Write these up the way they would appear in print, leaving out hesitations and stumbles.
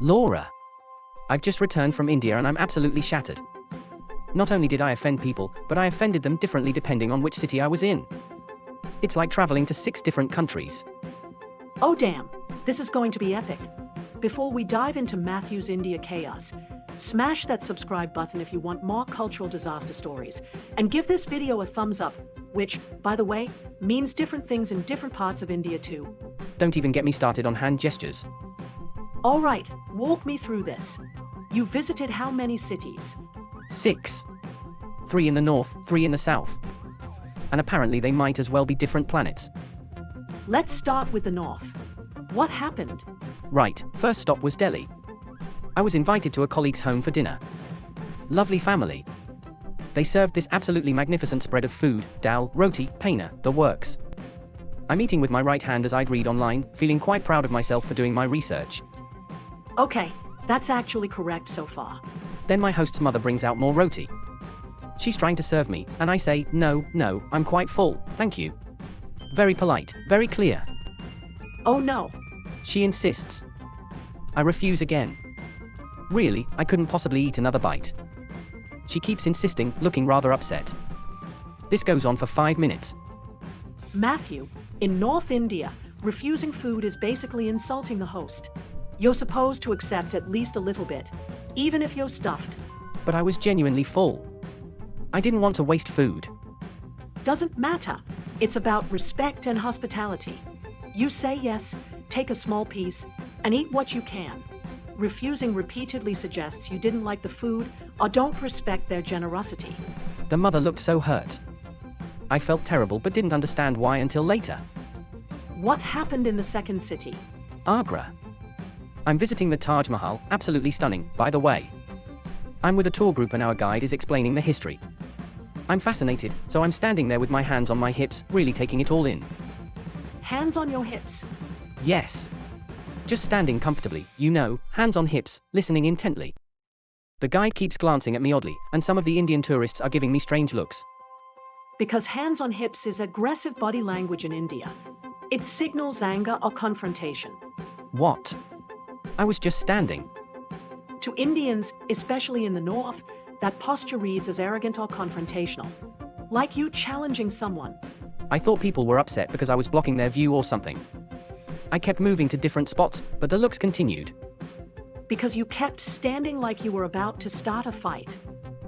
Laura. I've just returned from India and I'm absolutely shattered. Not only did I offend people, but I offended them differently depending on which city I was in. It's like traveling to 6 different countries. Oh damn, this is going to be epic. Before we dive into Matthew's India chaos, smash that subscribe button if you want more cultural disaster stories, and give this video a thumbs up, which, by the way, means different things in different parts of India too. Don't even get me started on hand gestures. Alright, walk me through this. You visited how many cities? 6. 3 in the north, 3 in the south. And apparently they might as well be different planets. Let's start with the north. What happened? Right, first stop was Delhi. I was invited to a colleague's home for dinner. Lovely family. They served this absolutely magnificent spread of food, dal, roti, paneer, the works. I'm eating with my right hand as I'd read online, feeling quite proud of myself for doing my research. Okay, that's actually correct so far. Then my host's mother brings out more roti. She's trying to serve me, and I say, no, I'm quite full, thank you. Very polite, very clear. Oh no. She insists. I refuse again. Really, I couldn't possibly eat another bite. She keeps insisting, looking rather upset. This goes on for 5 minutes. Matthew, in North India, refusing food is basically insulting the host. You're supposed to accept at least a little bit, even if you're stuffed. But I was genuinely full. I didn't want to waste food. Doesn't matter. It's about respect and hospitality. You say yes, take a small piece, and eat what you can. Refusing repeatedly suggests you didn't like the food or don't respect their generosity. The mother looked so hurt. I felt terrible but didn't understand why until later. What happened in the second city? Agra. I'm visiting the Taj Mahal, absolutely stunning, by the way. I'm with a tour group and our guide is explaining the history. I'm fascinated, so I'm standing there with my hands on my hips, really taking it all in. Hands on your hips? Yes. Just standing comfortably, hands on hips, listening intently. The guide keeps glancing at me oddly, and some of the Indian tourists are giving me strange looks. Because hands on hips is aggressive body language in India. It signals anger or confrontation. What? I was just standing. To Indians, especially in the north, that posture reads as arrogant or confrontational. Like you challenging someone. I thought people were upset because I was blocking their view or something. I kept moving to different spots, but the looks continued. Because you kept standing like you were about to start a fight.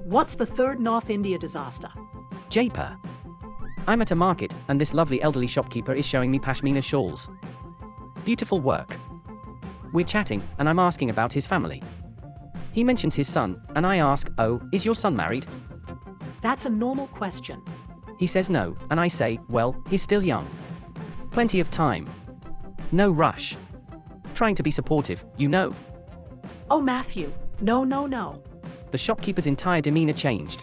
What's the third North India disaster? Jaipur. I'm at a market, and this lovely elderly shopkeeper is showing me pashmina shawls. Beautiful work. We're chatting, and I'm asking about his family. He mentions his son, and I ask, oh, is your son married? That's a normal question. He says no, and I say, well, he's still young. Plenty of time. No rush. Trying to be supportive, Oh Matthew, no. The shopkeeper's entire demeanor changed.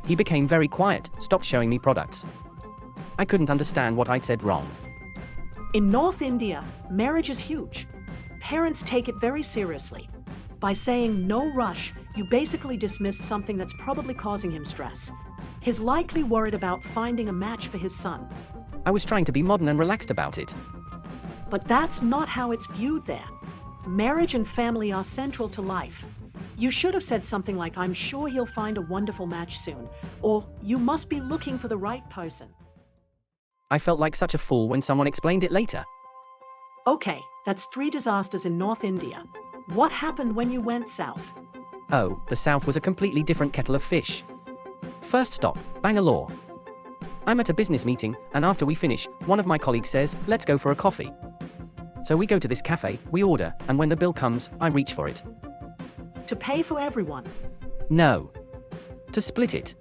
He became very quiet, stopped showing me products. I couldn't understand what I'd said wrong. In North India, marriage is huge. Parents take it very seriously. By saying no rush, you basically dismissed something that's probably causing him stress. He's likely worried about finding a match for his son. I was trying to be modern and relaxed about it. But that's not how it's viewed there. Marriage and family are central to life. You should have said something like, I'm sure he'll find a wonderful match soon, or you must be looking for the right person. I felt like such a fool when someone explained it later. Okay, that's 3 disasters in North India. What happened when you went south? Oh, the south was a completely different kettle of fish. First stop, Bangalore. I'm at a business meeting, and after we finish, one of my colleagues says, let's go for a coffee. So we go to this cafe, we order, and when the bill comes, I reach for it. To pay for everyone? No. To split it.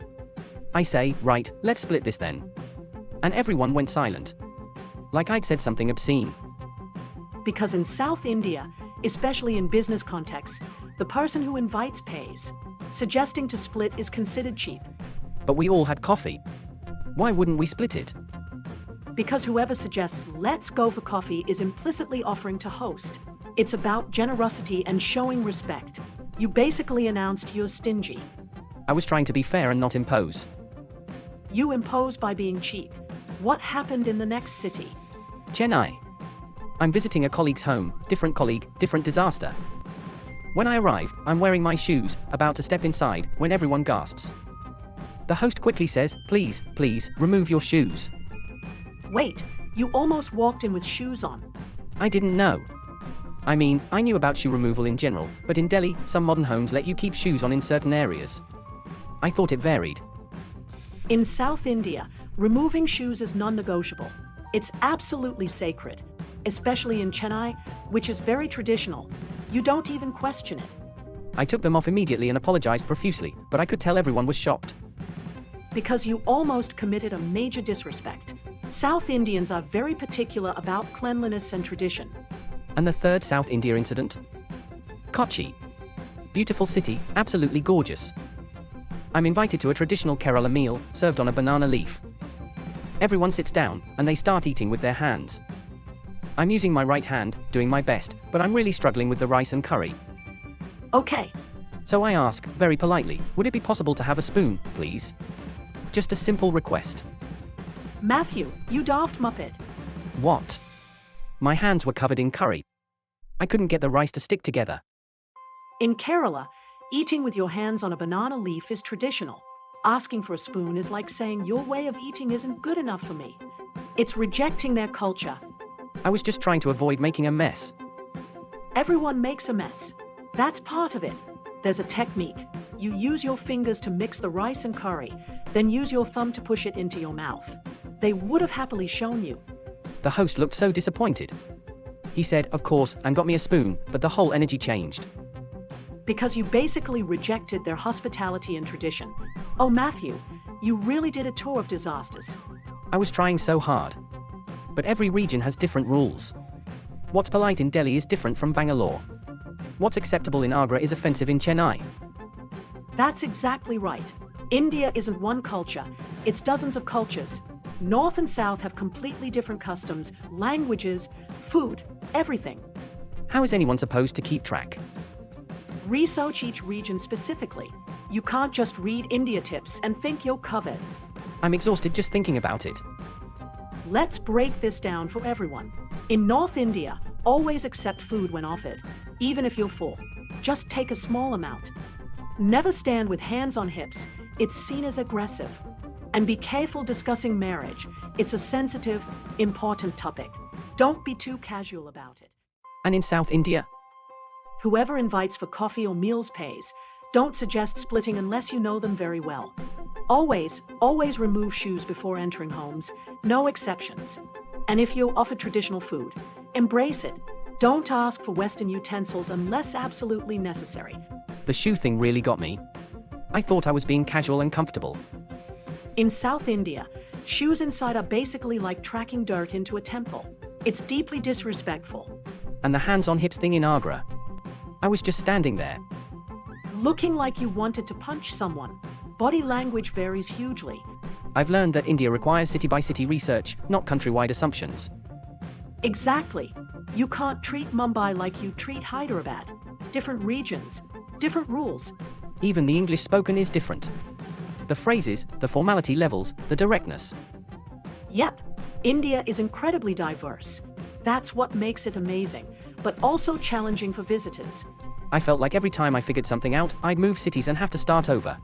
I say, right, let's split this then. And everyone went silent. Like I'd said something obscene. Because in South India, especially in business contexts, the person who invites pays. Suggesting to split is considered cheap. But we all had coffee. Why wouldn't we split it? Because whoever suggests let's go for coffee is implicitly offering to host. It's about generosity and showing respect. You basically announced you're stingy. I was trying to be fair and not impose. You impose by being cheap. What happened in the next city? Chennai. I'm visiting a colleague's home, different colleague, different disaster. When I arrive, I'm wearing my shoes, about to step inside, when everyone gasps. The host quickly says, please, remove your shoes. Wait, you almost walked in with shoes on. I didn't know. I mean, I knew about shoe removal in general, but in Delhi, some modern homes let you keep shoes on in certain areas. I thought it varied. In South India, removing shoes is non-negotiable. It's absolutely sacred, especially in Chennai, which is very traditional. You don't even question it. I took them off immediately and apologized profusely, but I could tell everyone was shocked. Because you almost committed a major disrespect. South Indians are very particular about cleanliness and tradition. And the third South India incident? Kochi. Beautiful city, absolutely gorgeous. I'm invited to a traditional Kerala meal, served on a banana leaf. Everyone sits down, and they start eating with their hands. I'm using my right hand, doing my best, but I'm really struggling with the rice and curry. Okay. So I ask, very politely, would it be possible to have a spoon, please? Just a simple request. Matthew, you daft muppet. What? My hands were covered in curry. I couldn't get the rice to stick together. In Kerala, eating with your hands on a banana leaf is traditional. Asking for a spoon is like saying your way of eating isn't good enough for me. It's rejecting their culture. I was just trying to avoid making a mess. Everyone makes a mess. That's part of it. There's a technique. You use your fingers to mix the rice and curry, then use your thumb to push it into your mouth. They would have happily shown you. The host looked so disappointed. He said, of course, and got me a spoon, but the whole energy changed. Because you basically rejected their hospitality and tradition. Oh, Matthew, you really did a tour of disasters. I was trying so hard. But every region has different rules. What's polite in Delhi is different from Bangalore. What's acceptable in Agra is offensive in Chennai. That's exactly right. India isn't one culture, it's dozens of cultures. North and South have completely different customs, languages, food, everything. How is anyone supposed to keep track? Research each region specifically. You can't just read India tips and think you're covered. I'm exhausted just thinking about it. Let's break this down for everyone. In North India, always accept food when offered, even if you're full. Just take a small amount. Never stand with hands on hips, it's seen as aggressive. And be careful discussing marriage, it's a sensitive, important topic. Don't be too casual about it. And in South India? Whoever invites for coffee or meals pays. Don't suggest splitting unless you know them very well. Always remove shoes before entering homes, no exceptions. And if you're offered traditional food, embrace it. Don't ask for Western utensils unless absolutely necessary. The shoe thing really got me. I thought I was being casual and comfortable. In South India, shoes inside are basically like tracking dirt into a temple. It's deeply disrespectful. And the hands on hips thing in Agra. I was just standing there. Looking like you wanted to punch someone. Body language varies hugely. I've learned that India requires city-by-city research, not countrywide assumptions. Exactly. You can't treat Mumbai like you treat Hyderabad. Different regions, different rules. Even the English spoken is different. The phrases, the formality levels, the directness. Yep, India is incredibly diverse. That's what makes it amazing, but also challenging for visitors. I felt like every time I figured something out, I'd move cities and have to start over.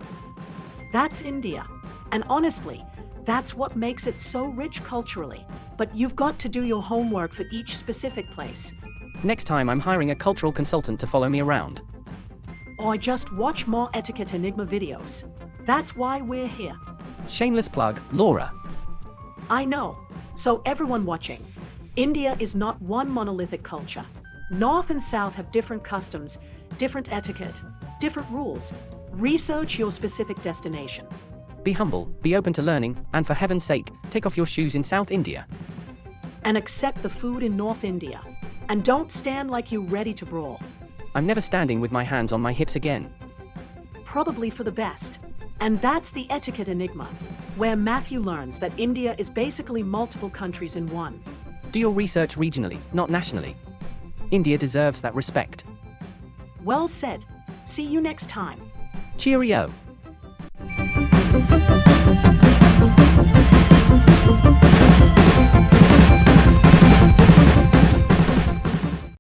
That's India. And honestly, that's what makes it so rich culturally. But you've got to do your homework for each specific place. Next time I'm hiring a cultural consultant to follow me around. Or just watch more Etiquette Enigma videos. That's why we're here. Shameless plug, Laura. I know. So everyone watching, India is not one monolithic culture. North and South have different customs, different etiquette, different rules. Research your specific destination. Be humble, be open to learning, and for heaven's sake, take off your shoes in South India. And accept the food in North India. And don't stand like you're ready to brawl. I'm never standing with my hands on my hips again. Probably for the best. And that's the Etiquette Enigma, where Matthew learns that India is basically multiple countries in one. Do your research regionally, not nationally. India deserves that respect. Well said. See you next time. Cheerio.